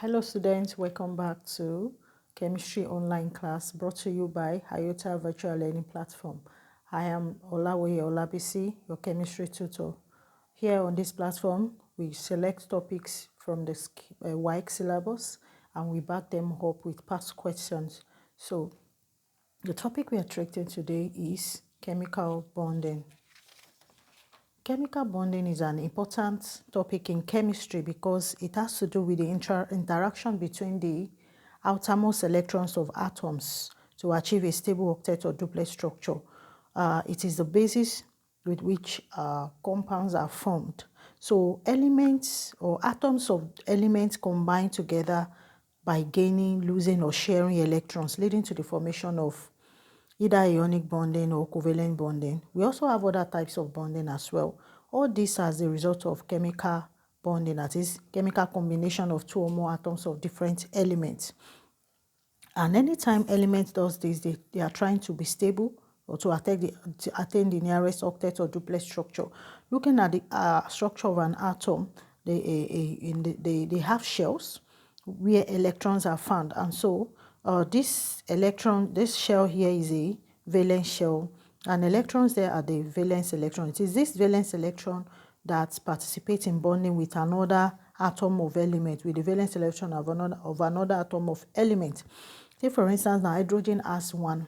Hello students, welcome back to Chemistry Online class brought to you by IOTA Virtual Learning Platform. I am Olawoye Olabisi, your chemistry tutor. Here on this platform, we select topics from the Waec syllabus and we back them up with past questions. So the topic we are treating today is chemical bonding. Chemical bonding is an important topic in chemistry because it has to do with the interaction between the outermost electrons of atoms to achieve a stable octet or duplet structure. It is the basis with which compounds are formed. So elements or atoms of elements combine together by gaining, losing, or sharing electrons, leading to the formation of either ionic bonding or covalent bonding. We also have other types of bonding as well. All this as a result of chemical bonding, that is, chemical combination of two or more atoms of different elements. And anytime element does this, they are trying to be stable or to attain the nearest octet or duplet structure. Looking at the structure of an atom, they have shells where electrons are found, and so this shell here is a valence shell, and electrons there are the valence electron. It is this valence electron that participates in bonding with another atom of element, with the valence electron of another atom of element. Say for instance, now hydrogen has 1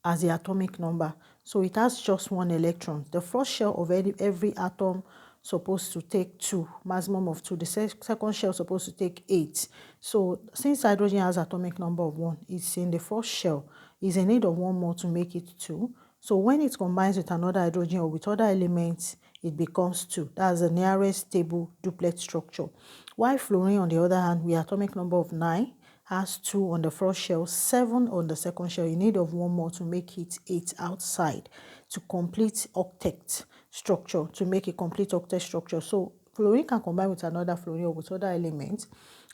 as the atomic number, so it has just 1 electron. The first shell of every atom supposed to take 2, maximum of 2. The second shell supposed to take 8. So since hydrogen has atomic number of 1, it's in the first shell, is in need of 1 more to make it 2. So when it combines with another hydrogen or with other elements, it becomes 2. That's the nearest stable duplet structure. While fluorine, on the other hand, with atomic number of 9, has 2 on the first shell, 7 on the second shell. You need of 1 more to make it 8 outside to complete octet structure, to make a complete octet structure. So fluorine can combine with another fluorine or with other elements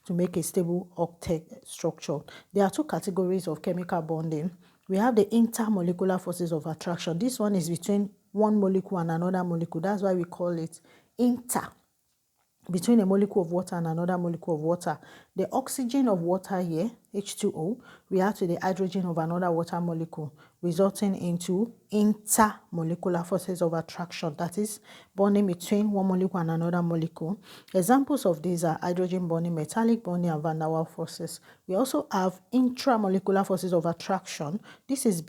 to make a stable octet structure. There are 2 categories of chemical bonding. We have the intermolecular forces of attraction. This one is between one molecule and another molecule. That's why we call it inter. Between a molecule of water and another molecule of water. The oxygen of water here, H2O, reacts with the hydrogen of another water molecule, resulting into intermolecular forces of attraction, that is, bonding between one molecule and another molecule. Examples of these are hydrogen bonding, metallic bonding, and van der Waals forces. We also have intramolecular forces of attraction. This is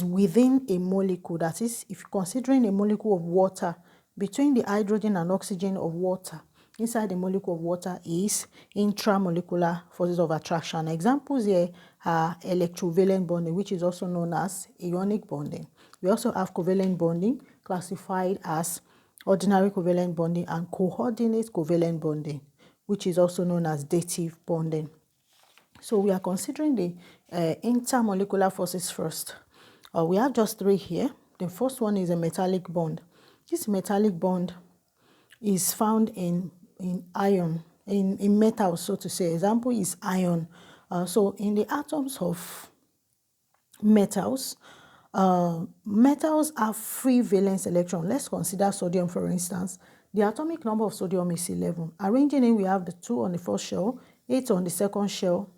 within a molecule, that is, if you're considering a molecule of water, between the hydrogen and oxygen of water, inside the molecule of water is intramolecular forces of attraction. Examples here are electrovalent bonding, which is also known as ionic bonding. We also have covalent bonding, classified as ordinary covalent bonding, and coordinate covalent bonding, which is also known as dative bonding. So we are considering the intermolecular forces first. We have just 3 here. The first one is a metallic bond. This metallic bond is found in iron, in metal, so to say. Example is iron. So in the atoms of metals, metals have free valence electron. Let's consider sodium, for instance. The atomic number of sodium is 11. Arranging it, we have the 2 on the first shell, 8 on the second shell,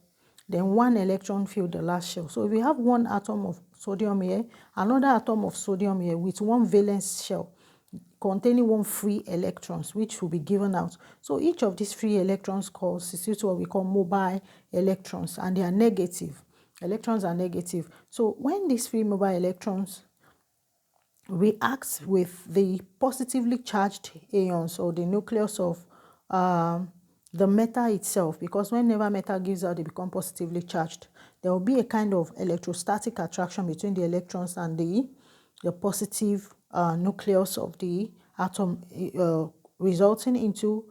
then 1 electron filled the last shell. So if we have 1 atom of sodium here, another atom of sodium here with 1 valence shell containing 1 free electrons, which will be given out. So each of these free electrons constitutes what we call mobile electrons, and they are negative. Electrons are negative. So when these free mobile electrons react with the positively charged ions or the nucleus of the metal itself, because whenever metal gives out, they become positively charged, there will be a kind of electrostatic attraction between the electrons and the positive nucleus of the atom, resulting into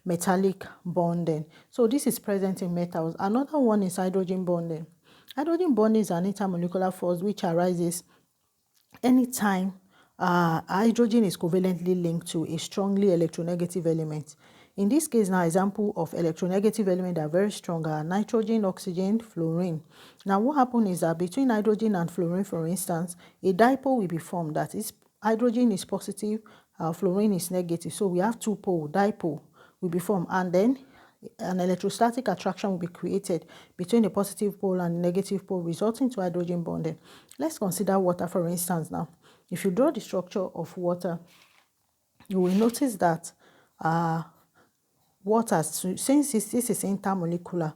metallic bonding. So this is present in metals. Another one is hydrogen bonding. Hydrogen bonding is an intermolecular force which arises anytime hydrogen is covalently linked to a strongly electronegative element. In this case, now, example of electronegative elements that are very strong are nitrogen, oxygen, fluorine. Now, what happens is that between hydrogen and fluorine, for instance, a dipole will be formed. That is, hydrogen is positive, fluorine is negative. So we have 2-pole dipole will be formed, and then an electrostatic attraction will be created between the positive pole and the negative pole, resulting to hydrogen bonding. Let's consider water, for instance. Now, if you draw the structure of water, you will notice that water, since this is intermolecular,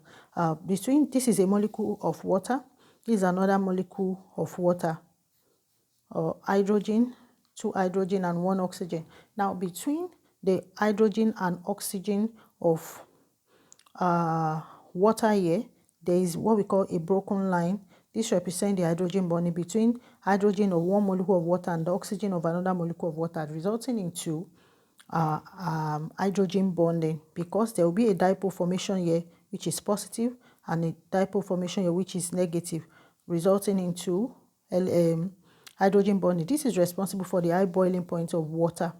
this is a molecule of water, this is another molecule of water, or hydrogen, 2 hydrogen and 1 oxygen. Now, between the hydrogen and oxygen of water here, there is what we call a broken line. This represents the hydrogen bonding between hydrogen of one molecule of water and the oxygen of another molecule of water, resulting into hydrogen bonding, because there will be a dipole formation here which is positive and a dipole formation here which is negative, resulting into hydrogen bonding. This is responsible for the high boiling point of water,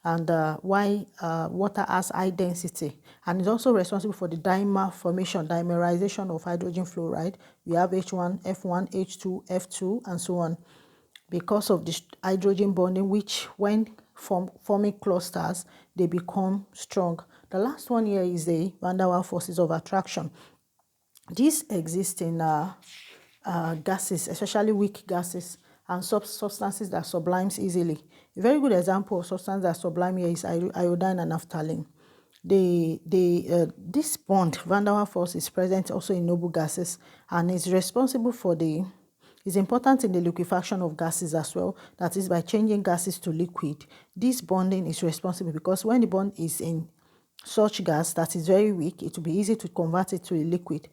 and why water has high density, and is also responsible for the dimer formation, dimerization of hydrogen fluoride. We have H1, F1, H2, F2, and so on, because of this hydrogen bonding, which when forming clusters, they become strong. The last one here is the van der Waals forces of attraction. This exists in gases, especially weak gases, and substances that sublimes easily. A very good example of substance that sublime here is iodine and naphthalene. This bond, van der Waals force, is present also in noble gases, and is responsible for is important in the liquefaction of gases as well. That is, by changing gases to liquid. This bonding is responsible because when the bond is in such gas that is very weak, it will be easy to convert it to a liquid.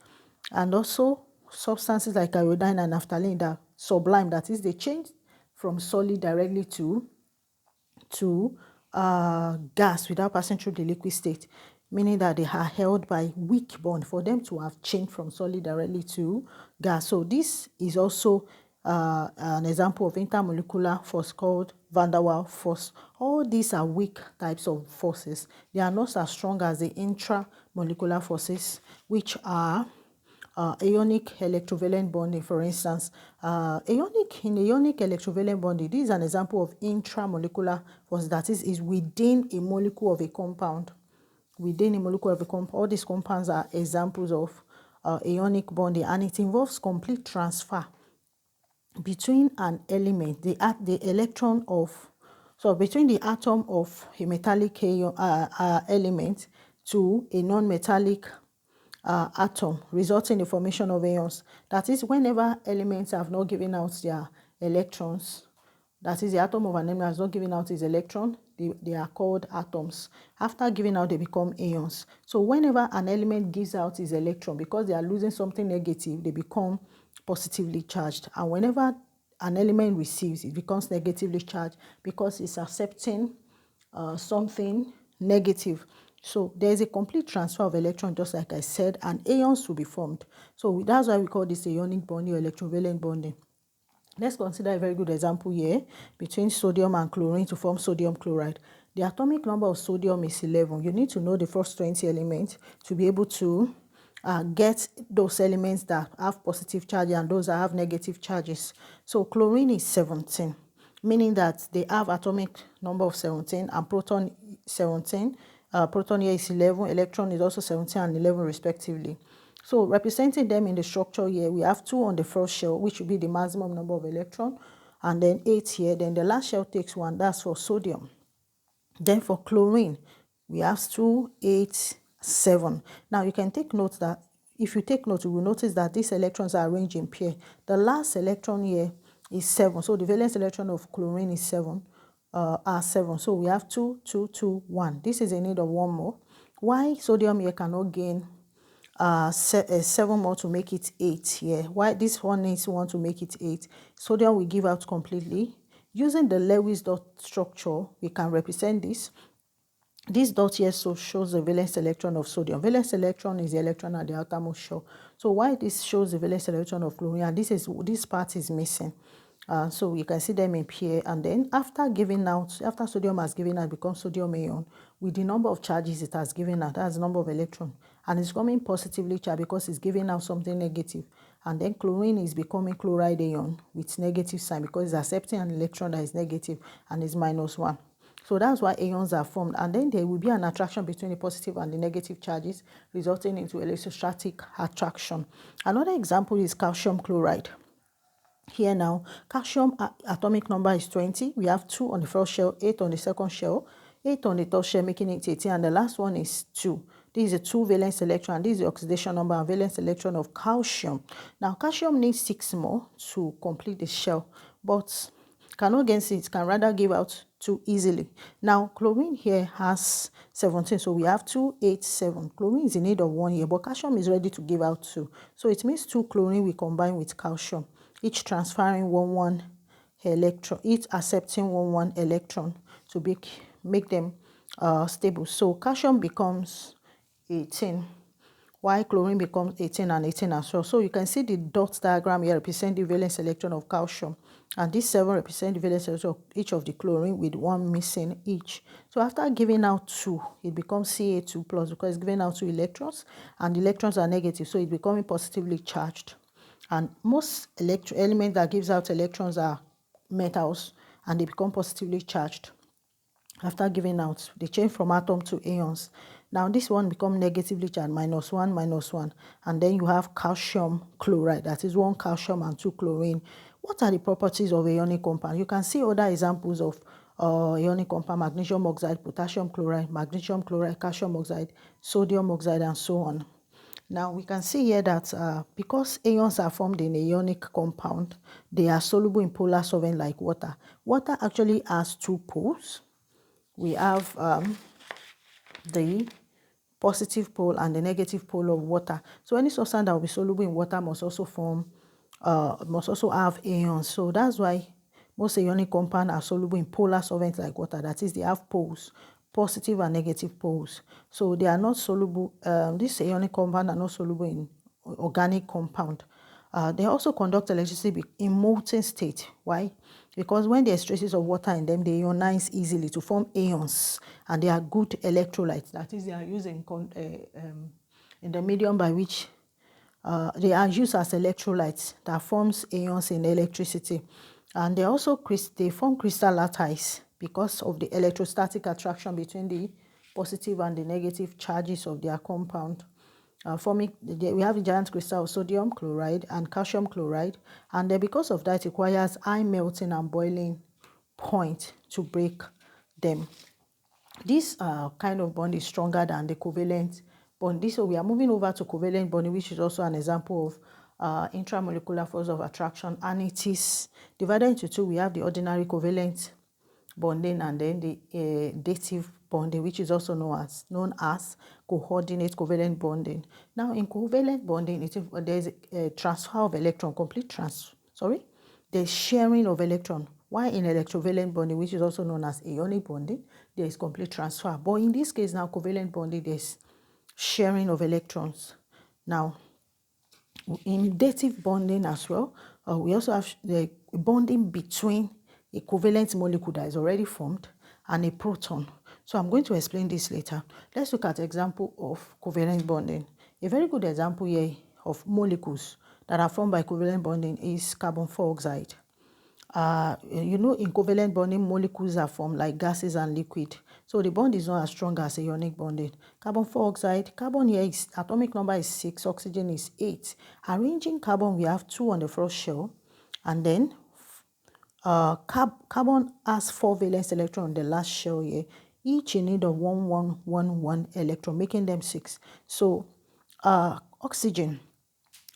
And also substances like iodine and naphthalene that sublime, that is, they change from solid directly to gas without passing through the liquid state, meaning that they are held by weak bond for them to have changed from solid directly to gas. So this is also an example of intermolecular force called van der Waals force. All these are weak types of forces. They are not as strong as the intramolecular forces, which are ionic electrovalent bonding, for instance. In ionic electrovalent bonding, this is an example of intramolecular force, that is within a molecule of a compound. Within a molecule of a compound, all these compounds are examples of ionic bonding, and it involves complete transfer between an element, between the atom of a metallic element to a non-metallic atom, resulting in the formation of ions. That is, whenever elements have not given out their electrons, that is, the atom of an element has not given out its electron, they are called atoms. After giving out, they become ions. So whenever an element gives out its electron, because they are losing something negative, they become positively charged. And whenever an element receives, it becomes negatively charged because it's accepting something negative. So there is a complete transfer of electrons, just like I said, and ions will be formed. So that's why we call this ionic bonding or electrovalent bonding. Let's consider a very good example here between sodium and chlorine to form sodium chloride. The atomic number of sodium is 11. You need to know the first 20 elements to be able to get those elements that have positive charge and those that have negative charges. So chlorine is 17, meaning that they have atomic number of 17 and proton 17. Proton here is 11, electron is also 17 and 11 respectively. So representing them in the structure here, we have 2 on the first shell, which will be the maximum number of electrons, and then 8 here. Then the last shell takes 1, that's for sodium. Then for chlorine, we have 2, 8, 7. Now you can take note that, if you take note, you will notice that these electrons are arranged in pair. The last electron here is 7, so the valence electron of chlorine is 7. Are 7. So we have 2, 2, 2, 1. This is in need of 1 more. Why sodium here cannot gain 7 more to make it 8 here? Why this one needs 1 to make it 8? Sodium will give out completely. Using the Lewis dot structure, we can represent this. This dot here shows the valence electron of sodium. Valence electron is the electron at the outermost shell. So why this shows the valence electron of chlorine, and this part is missing. So you can see them in pair, and then after sodium has given out, becomes sodium ion with the number of charges it has given out. That's the number of electrons, and it's coming positively charged because it's giving out something negative. And then chlorine is becoming chloride ion with negative sign because it's accepting an electron that is negative and is -1. So that's why ions are formed. And then there will be an attraction between the positive and the negative charges, resulting into electrostatic attraction. Another example is calcium chloride. Here now, calcium atomic number is 20. We have 2 on the first shell, 8 on the second shell, 8 on the third shell, making it 18, and the last one is 2. This is a 2 valence electron, and this is the oxidation number and valence electron of calcium. Now, calcium needs 6 more to complete the shell, but cannot get it, can rather give out 2 easily. Now, chlorine here has 17, so we have 2, 8, 7. Chlorine is in need of 1 here, but calcium is ready to give out 2. So it means 2 chlorine will combine with calcium, each transferring 1 electron, each accepting 1 electron to make them stable. So calcium becomes 18, while chlorine becomes 18 and 18 as well. So you can see the dot diagram here represent the valence electron of calcium, and this 7 represent the valence electron of each of the chlorine with 1 missing each. So after giving out 2, it becomes Ca2 plus, because it's giving out 2 electrons, and the electrons are negative, so it's becoming positively charged. And most elements that gives out electrons are metals, and they become positively charged after giving out. They change from atom to ions. Now this one become negatively charged, -1, -1, and then you have calcium chloride, that is 1 calcium and 2 chlorine. What are the properties of ionic compound? You can see other examples of ionic compound: magnesium oxide, potassium chloride, magnesium chloride, calcium oxide, sodium oxide, and so on. Now we can see here that because ions are formed in a ionic compound, they are soluble in polar solvent like water. Water actually has 2 poles. We have the positive pole and the negative pole of water. So any substance that will be soluble in water must also have ions. So that's why most ionic compounds are soluble in polar solvents like water. That is, they have poles, positive and negative poles. So they are not soluble. These ionic compounds are not soluble in organic compound. They also conduct electricity in molten state. Why? Because when there's traces of water in them, they ionize easily to form ions, and they are good electrolytes. That is, they are used in the medium by which they are used as electrolytes that forms ions in electricity. And they also form crystal lattice because of the electrostatic attraction between the positive and the negative charges of their compound. We have a giant crystal of sodium chloride and calcium chloride, and then because of that, it requires high melting and boiling point to break them. This kind of bond is stronger than the covalent bond. So we are moving over to covalent bonding, which is also an example of intramolecular force of attraction, and it is divided into 2. We have the ordinary covalent bonding and then the dative bonding, which is also known as coordinate covalent bonding. Now in covalent bonding, there's a transfer of electron, there's sharing of electron. While in electrovalent bonding, which is also known as ionic bonding, there is complete transfer. But in this case now, covalent bonding, there's sharing of electrons. Now in dative bonding as well, we also have the bonding between a covalent molecule that is already formed and a proton. So I'm going to explain this later. Let's look at an example of covalent bonding. A very good example here of molecules that are formed by covalent bonding is carbon dioxide. In covalent bonding, molecules are formed like gases and liquid. So the bond is not as strong as ionic bonding. Carbon dioxide, carbon here is atomic number is 6, oxygen is 8. Arranging carbon, we have 2 on the first shell, and then carbon has 4 valence electrons on the last shell here, each in need of 1 electron, making them 6. So oxygen,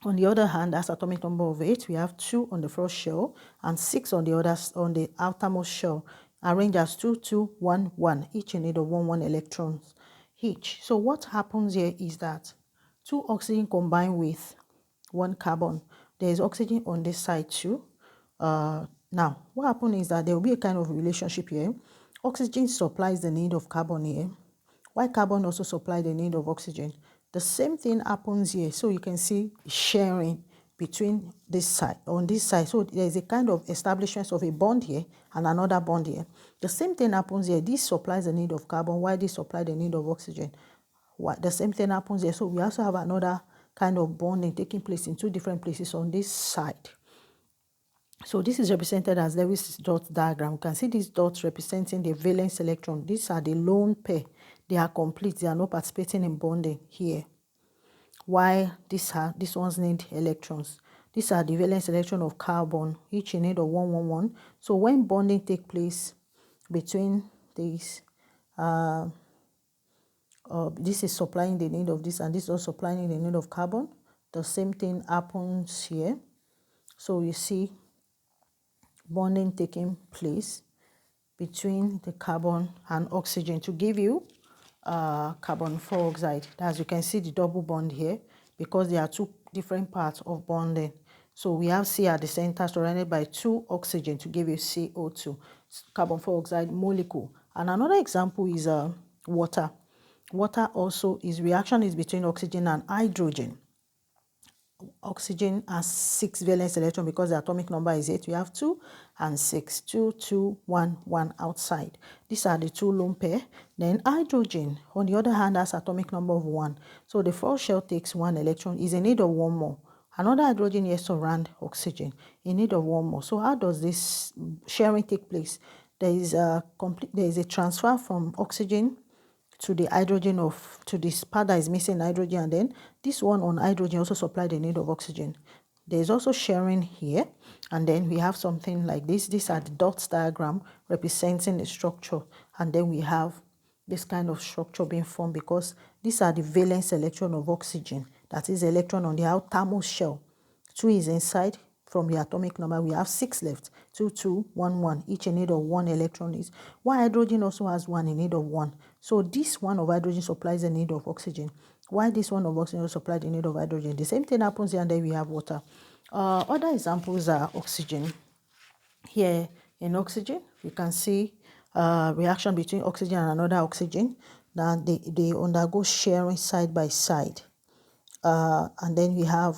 on the other hand, has atomic number of 8. We have 2 on the first shell and 6 on the outermost shell, arranged as 2, 2, 1, 1, each in need of 1 electrons each. So what happens here is that 2 oxygen combine with 1 carbon. There is oxygen on this side too. Now, what happens is that there will be a kind of relationship here. Oxygen supplies the need of carbon here, while carbon also supplies the need of oxygen. The same thing happens here. So you can see sharing between this side, on this side. So there is a kind of establishment of a bond here and another bond here. The same thing happens here. This supplies the need of carbon, while this supplies the need of oxygen. The same thing happens here. So we also have another kind of bonding taking place in 2 different places on this side. So this is represented as Lewis dot diagram. You can see these dots representing the valence electron. These are the lone pair. They are complete. They are not participating in bonding here. Why these ones need electrons? These are the valence electron of carbon, each in need of 111. So when bonding take place between these, this is supplying the need of this, and this is also supplying the need of carbon. The same thing happens here. So you see bonding taking place between the carbon and oxygen to give you carbon dioxide. As you can see the double bond here, because there are two different parts of bonding. So we have C at the center surrounded by 2 oxygen to give you CO2, carbon dioxide molecule. And another example is water. Water also is reaction is between oxygen and hydrogen. Oxygen has 6 valence electron because the atomic number is 8. We have 2 and 6. 2, 2, 1, 1 outside. These are the 2 lone pair. Then hydrogen, on the other hand, has atomic number of 1. So the first shell takes 1 electron, is in need of 1 more. Another hydrogen here surround oxygen, in need of 1 more. So how does this sharing take place? There is a transfer from oxygen to the hydrogen to this part that is missing hydrogen, and then this one on hydrogen also supply the need of oxygen. There is also sharing here, and then we have something like this. These are the dots diagram representing the structure, and then we have this kind of structure being formed because these are the valence electron of oxygen, that is electron on the outermost shell. 2 is inside. From the atomic number, we have 6 left. 2, 2, 1, 1. Each in need of 1 electron is. While hydrogen also has 1 in need of 1. So this one of hydrogen supplies the need of oxygen. Why this one of oxygen supplies the need of hydrogen? The same thing happens here, and then we have water. Other examples are oxygen. Here in oxygen, you can see reaction between oxygen and another oxygen. Now they undergo sharing side by side. And then we have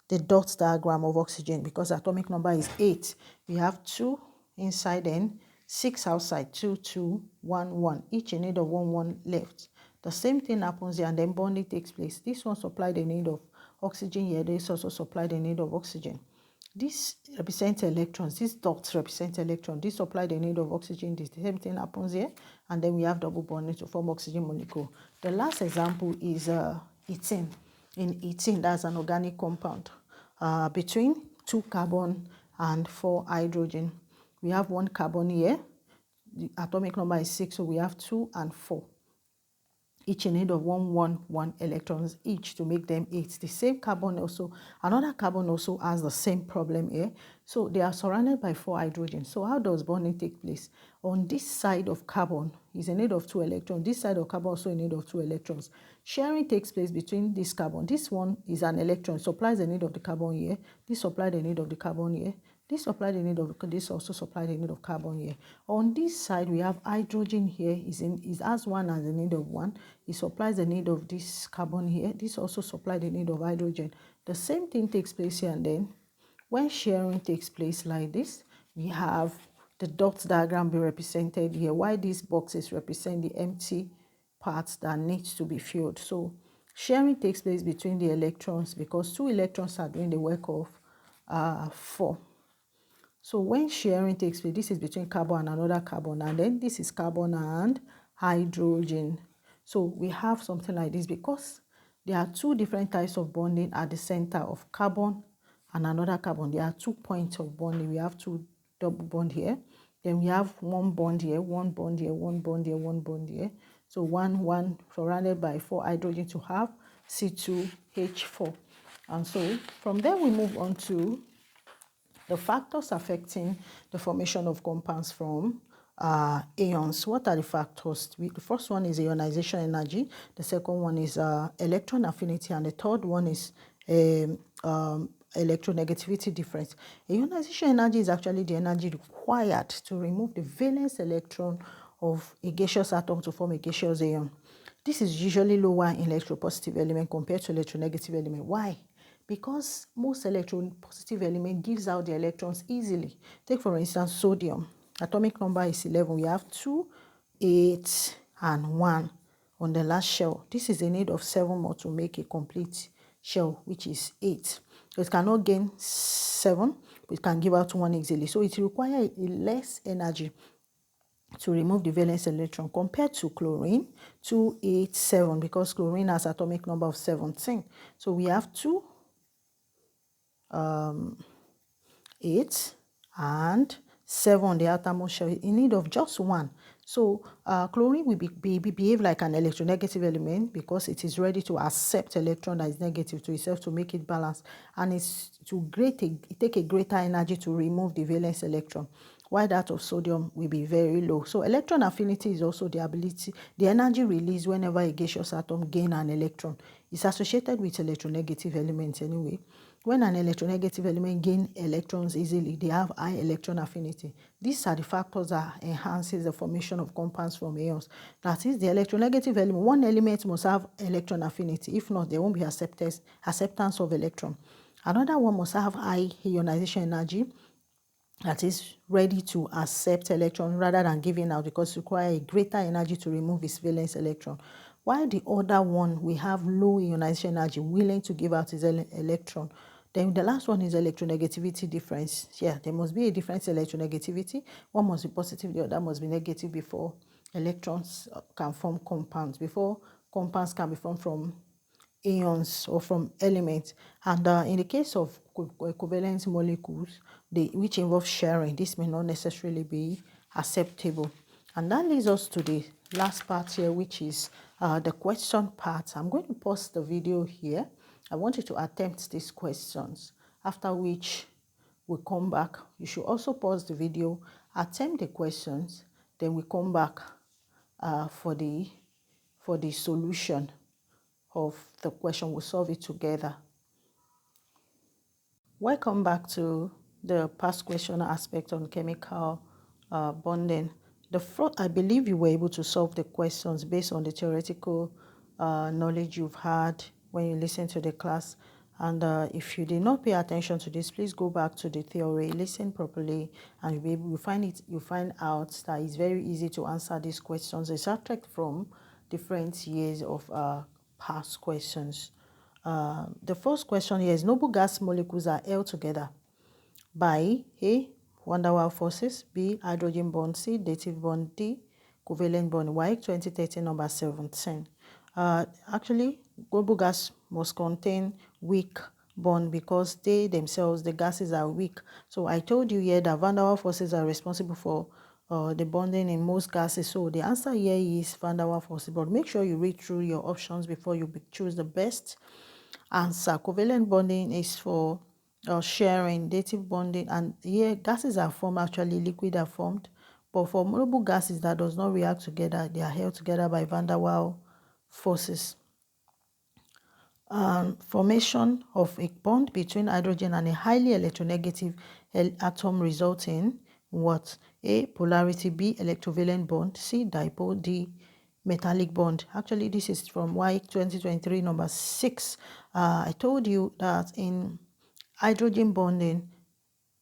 the dot diagram of oxygen because atomic number is 8. We have 2 inside and 6 outside. 2, 2, 1, 1. Each in need of 1, 1 left. The same thing happens here, and then bonding takes place. This one supply the need of oxygen here. This also supply the need of oxygen. This represents electrons. These dots represent electrons. This supply the need of oxygen. The same thing happens here, and then we have double bonding to form oxygen molecule. The last example is ethene. In ethene, that's an organic compound between 2 carbon and 4 hydrogen. We have 1 carbon here. The atomic number is 6, so we have 2 and 4. Each in need of 1, 1, 1 electrons each to make them 8. The same carbon also, another carbon also has the same problem here. So they are surrounded by 4 hydrogens. So how does bonding take place? On this side of carbon is in need of 2 electrons. This side of carbon also in need of 2 electrons. Sharing takes place between this carbon. This one is an electron, supplies the need of the carbon here. This supplies the need of the carbon here. This supply the need of, this also supply the need of carbon here. On this side, we have hydrogen here. Is as 1 as the need of 1. It supplies the need of this carbon here. This also supply the need of hydrogen. The same thing takes place here, and then when sharing takes place like this, we have the dots diagram be represented here. Why these boxes represent the empty parts that needs to be filled. So sharing takes place between the electrons because 2 electrons are doing the work of 4. So when sharing takes place, this is between carbon and another carbon, and then this is carbon and hydrogen. So we have something like this because there are 2 different types of bonding at the center of carbon and another carbon. There are 2 points of bonding. We have 2 double bond here. Then we have 1 bond here, 1 bond here, 1 bond here, 1 bond here. So 1, 1 surrounded by 4 hydrogen to have C2H4. And so from there we move on to the factors affecting the formation of compounds from ions. What are the factors? The first one is ionization energy. The second one is electron affinity. And the third one is electronegativity difference. Ionization energy is actually the energy required to remove the valence electron of a gaseous atom to form a gaseous ion. This is usually lower in electropositive element compared to electronegative element. Why? Because most electropositive element gives out the electrons easily. Take for instance sodium. Atomic number is 11. We have 2, 8, and 1 on the last shell. This is a need of 7 more to make a complete shell, which is 8. So it cannot gain 7 we can give out one easily. So it requires less energy to remove the valence electron compared to chlorine 287, because chlorine has atomic number of 17. So we have 8 and 7 on the outermost shell in need of just one. So chlorine will behave like an electronegative element because it is ready to accept electron that is negative to itself to make it balance, and it's take a greater energy to remove the valence electron, while that of sodium will be very low. So electron affinity is also the energy released whenever a gaseous atom gains an electron. It's associated with electronegative elements anyway. When an electronegative element gains electrons easily, they have high electron affinity. These are the factors that enhances the formation of compounds from ions. That is, the electronegative element, one element must have electron affinity. If not, there won't be acceptance of electron. Another one must have high ionization energy, that is ready to accept electron rather than giving out, because it requires a greater energy to remove its valence electron. While the other one, we have low ionization energy, willing to give out its electron. Then the last one is electronegativity difference. Yeah, there must be a difference in electronegativity. One must be positive, the other must be negative before electrons can form compounds, before compounds can be formed from ions or from elements. And in the case of covalent molecules, which involve sharing, this may not necessarily be acceptable. And that leads us to the last part here, which is the question part. I'm going to pause the video here. I want you to attempt these questions, after which we'll come back. You should also pause the video, attempt the questions, then we come back for the solution of the question. We'll solve it together. Welcome back to the past question aspect on chemical bonding. I believe you were able to solve the questions based on the theoretical knowledge you've had when you listen to the class. And if you did not pay attention to this, please go back to the theory, listen properly, and you'll be able you find out that it's very easy to answer these questions. It's subtract from different years of past questions. The first question here is: noble gas molecules are held together by A, van der Waals forces, B, hydrogen bond, C, dative bond, D, covalent bond. Waec 2013 number 17. Actually, global gas must contain weak bond because they themselves, the gases, are weak. So I told you here that van der Waals forces are responsible for the bonding in most gases. So the answer here is van der Waals forces. But make sure you read through your options before you choose the best answer. Covalent bonding is for sharing, dative bonding, and here gases are formed, actually liquid are formed, but for noble gases that does not react together, they are held together by van der Waals forces. Formation of a bond between hydrogen and a highly electronegative atom resulting in what? A, polarity, B, electrovalent bond, C, dipole, D, metallic bond. Actually, this is from Waec 2023 number 6. I told you that in hydrogen bonding,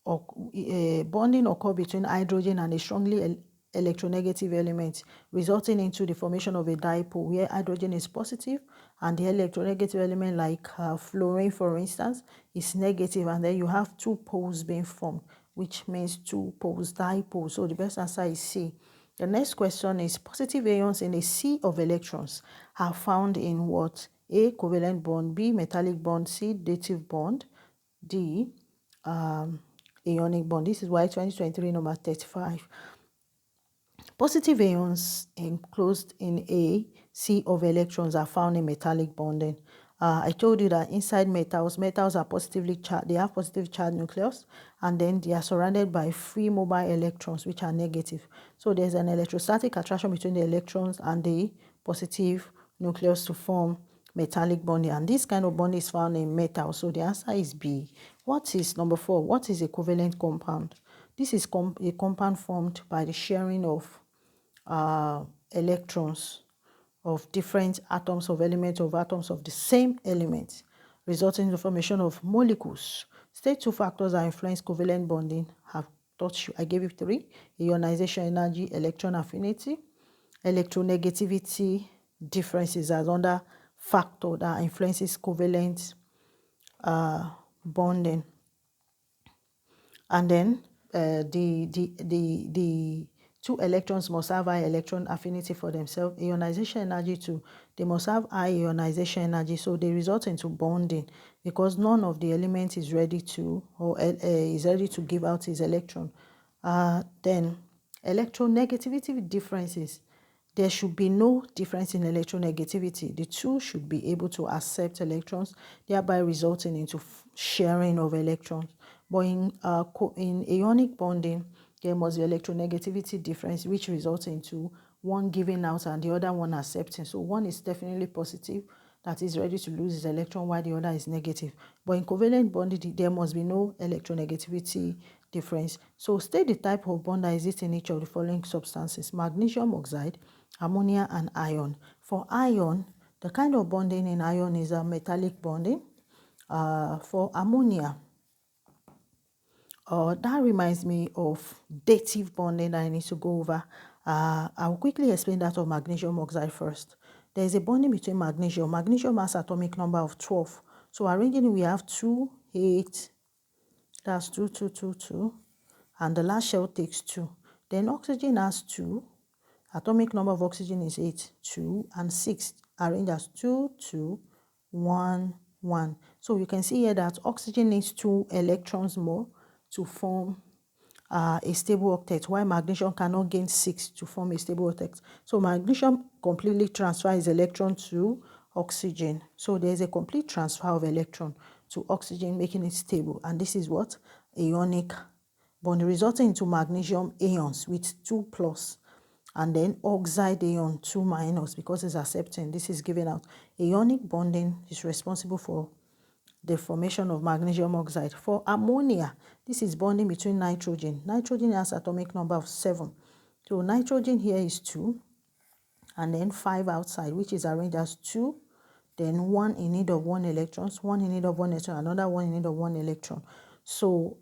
bonding occurs between hydrogen and a strongly electronegative element, resulting into the formation of a dipole where hydrogen is positive and the electronegative element, like fluorine for instance, is negative, and then you have two poles being formed, which means two poles, dipole. So the best answer is C. The next question is: positive ions in a sea of electrons are found in what? A, covalent bond, B, metallic bond, C, dative bond, D, ionic bond. This is why 2023 number 35. Positive ions enclosed in a sea of electrons are found in metallic bonding. I told you that inside metals are positively charged. They have positive charged nucleus, and then they are surrounded by free mobile electrons, which are negative. So there's an electrostatic attraction between the electrons and the positive nucleus to form metallic bonding, and this kind of bond is found in metal. So the answer is B. What is number 4? What is a covalent compound? This is a compound formed by the sharing of electrons of different atoms of elements of atoms of the same element, resulting in the formation of molecules. State 2 factors that influence covalent bonding. I gave you 3: ionization energy, electron affinity, electronegativity differences as another factor that influences covalent bonding. And then the two electrons must have high electron affinity for themselves. Ionization energy too, they must have high ionization energy, so they result into bonding because none of the elements is ready to is ready to give out his electron. Then electronegativity differences. There should be no difference in electronegativity. The two should be able to accept electrons, thereby resulting into sharing of electrons. But in ionic bonding, there must be electronegativity difference, which results into one giving out and the other one accepting. So one is definitely positive, that is ready to lose his electron, while the other is negative. But in covalent bonding, there must be no electronegativity difference. So state the type of bond that exists in each of the following substances: magnesium oxide, ammonia, and iron. For iron, the kind of bonding in iron is a metallic bonding. For ammonia, that reminds me of dative bonding that I need to go over. I'll quickly explain that of magnesium oxide first. There is a bonding between magnesium. Magnesium has atomic number of 12. So arranging it, we have 2, 8, that's 2, 2, 2, 2. And the last shell takes 2. Then oxygen has 2. Atomic number of oxygen is 8, 2, and 6. Arranged as 2, 2, 1, 1. So you can see here that oxygen needs 2 electrons more to form a stable octet, while magnesium cannot gain 6 to form a stable octet. So magnesium completely transfers electron to oxygen. So there is a complete transfer of electron to oxygen, making it stable. And this is what? Ionic bond, resulting into magnesium ions with 2 plus. And then oxide ion 2 minus, because it's accepting. This is giving out. Ionic bonding is responsible for the formation of magnesium oxide. For ammonia, this is bonding between nitrogen. Nitrogen has atomic number of 7. So nitrogen here is 2, and then 5 outside, which is arranged as 2, then 1 in need of 1 electron, 1 in need of 1 electron, another 1 in need of 1 electron. So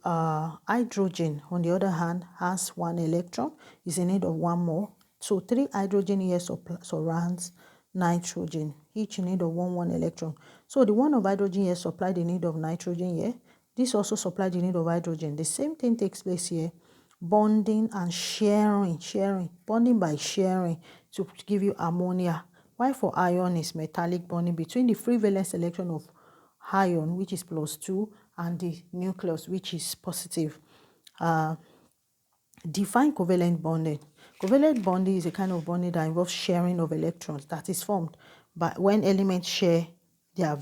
hydrogen, on the other hand, has 1 electron, is in need of 1 more. So 3 hydrogen here surrounds nitrogen, each in need of 1 electron. So the one of hydrogen here supply the need of nitrogen here. This also supply the need of hydrogen. The same thing takes place here. Bonding and sharing, bonding by sharing to give you ammonia. While for iron is metallic bonding between the free valence electron of iron, which is +2, and the nucleus, which is positive. Define covalent bonding. Covalent bonding is a kind of bonding that involves sharing of electrons that is formed but when elements share their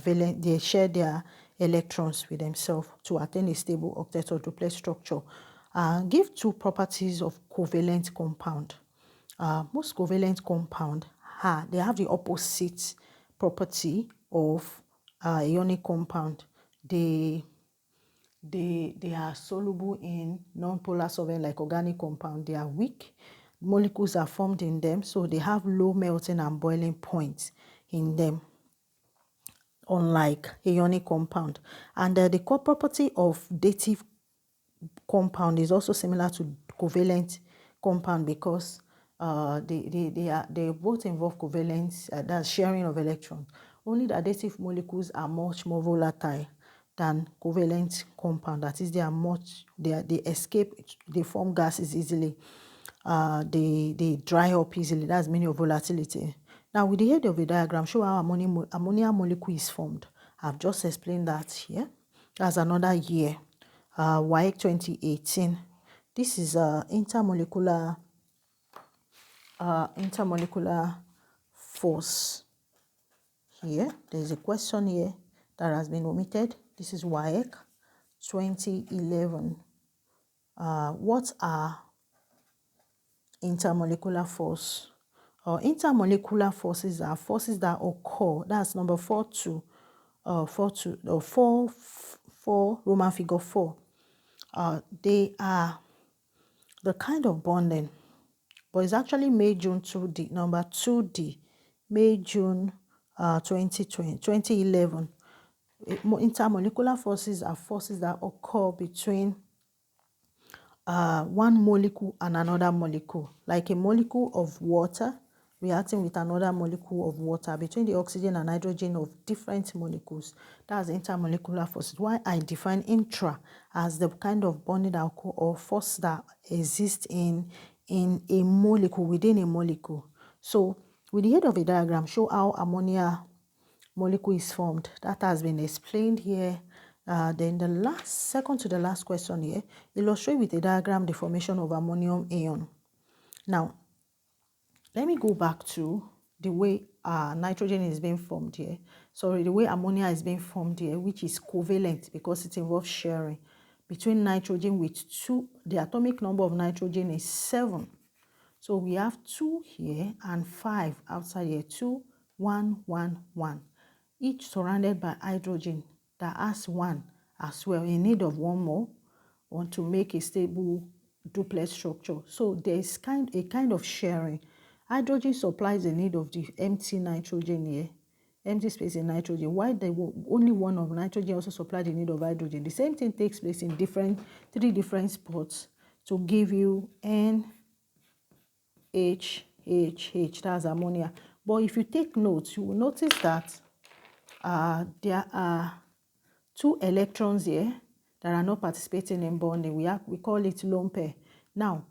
electrons with themselves to attain a stable octet or duplet structure. Give 2 properties of covalent compound. Most covalent compound they have the opposite property of ionic compound. They are soluble in non-polar solvent like organic compound. They are weak. Molecules are formed in them, so they have low melting and boiling points in them, unlike ionic compound. And the core property of dative compound is also similar to covalent compound because they both involve covalence, that's sharing of electrons. Only the dative molecules are much more volatile than covalent compound. That is, they escape, they form gases easily, they dry up easily. That's meaning of volatility. Now, with the aid of a diagram, show how ammonia molecule is formed. I've just explained that here. That's another year, Waec 2018. This is intermolecular force. Here, there's a question here that has been omitted. This is Waec 2011. What are intermolecular force? Intermolecular forces are forces that occur. That's number 4 Roman figure 4. They are the kind of bonding, but it's actually May June 2D, number 2D, May June 2011. Intermolecular forces are forces that occur between one molecule and another molecule, like a molecule of water reacting with another molecule of water between the oxygen and nitrogen of different molecules. That's intermolecular forces. Why I define intra as the kind of bonding that occur or force that exists in a molecule, within a molecule. So with the aid of a diagram, show how ammonia molecule is formed. That has been explained here. Then the second to the last question here, illustrate with a diagram the formation of ammonium ion. Now, let me go back to the way nitrogen is being formed here. Sorry, the way ammonia is being formed here, which is covalent because it involves sharing between nitrogen with 2. The atomic number of nitrogen is 7. So we have 2 here and 5 outside here. 2, 1, 1, 1. Each surrounded by hydrogen that has 1 as well, in need of 1 more, want to make a stable duplex structure. So there is a kind of sharing. Hydrogen supplies the need of the empty nitrogen here, empty space in nitrogen, while the only one of nitrogen also supplies the need of hydrogen. The same thing takes place in 3 different spots to give you NHHH, that's ammonia. But if you take notes, you will notice that there are 2 electrons here that are not participating in bonding. We call it lone pair. Now,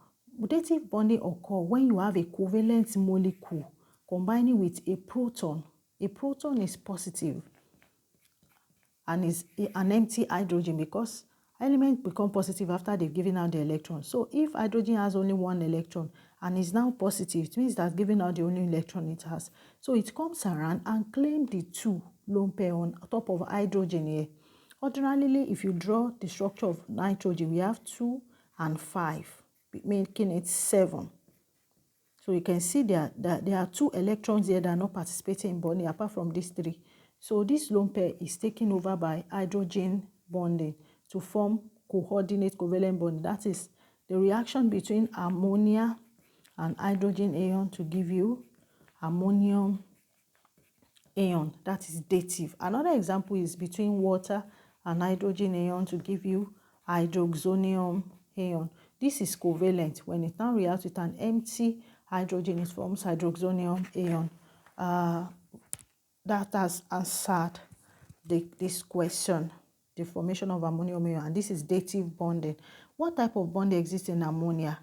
dative bonding occurs when you have a covalent molecule combining with a proton. A proton is positive and is an empty hydrogen because elements become positive after they've given out the electron. So if hydrogen has only 1 electron and is now positive, it means that's giving out the only electron it has. So it comes around and claims the 2 lone pair on top of hydrogen here. Ordinarily, if you draw the structure of nitrogen, we have 2 and 5, making it 7. So you can see there are 2 electrons here that are not participating in bonding apart from these 3. So this lone pair is taken over by hydrogen bonding to form coordinate covalent bond. That is the reaction between ammonia and hydrogen ion to give you ammonium ion. That is dative. Another example is between water and hydrogen ion to give you hydroxonium ion. This is covalent. When it now reacts with an empty hydrogen, it forms hydroxonium ion. That has answered this question, the formation of ammonium ion, and this is dative bonding. What type of bond exists in ammonia?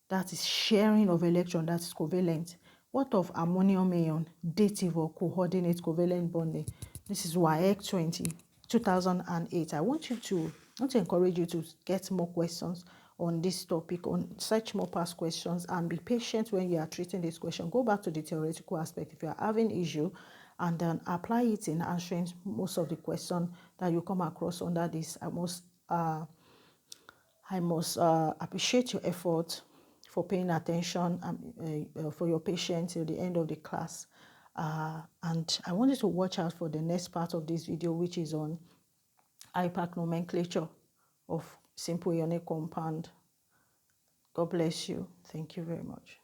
That is sharing of electron, that is covalent. What of ammonium ion? Dative or coordinate covalent bonding. This is Waec 2008. I want to encourage you to get more questions on this topic, search more past questions, and be patient when you are treating this question. Go back to the theoretical aspect if you are having issue, and then apply it in answering most of the questions that you come across under this. I must appreciate your effort for paying attention and for your patience till the end of the class. And I want you to watch out for the next part of this video, which is on IUPAC nomenclature of simple ionic compound. God bless you. Thank you very much.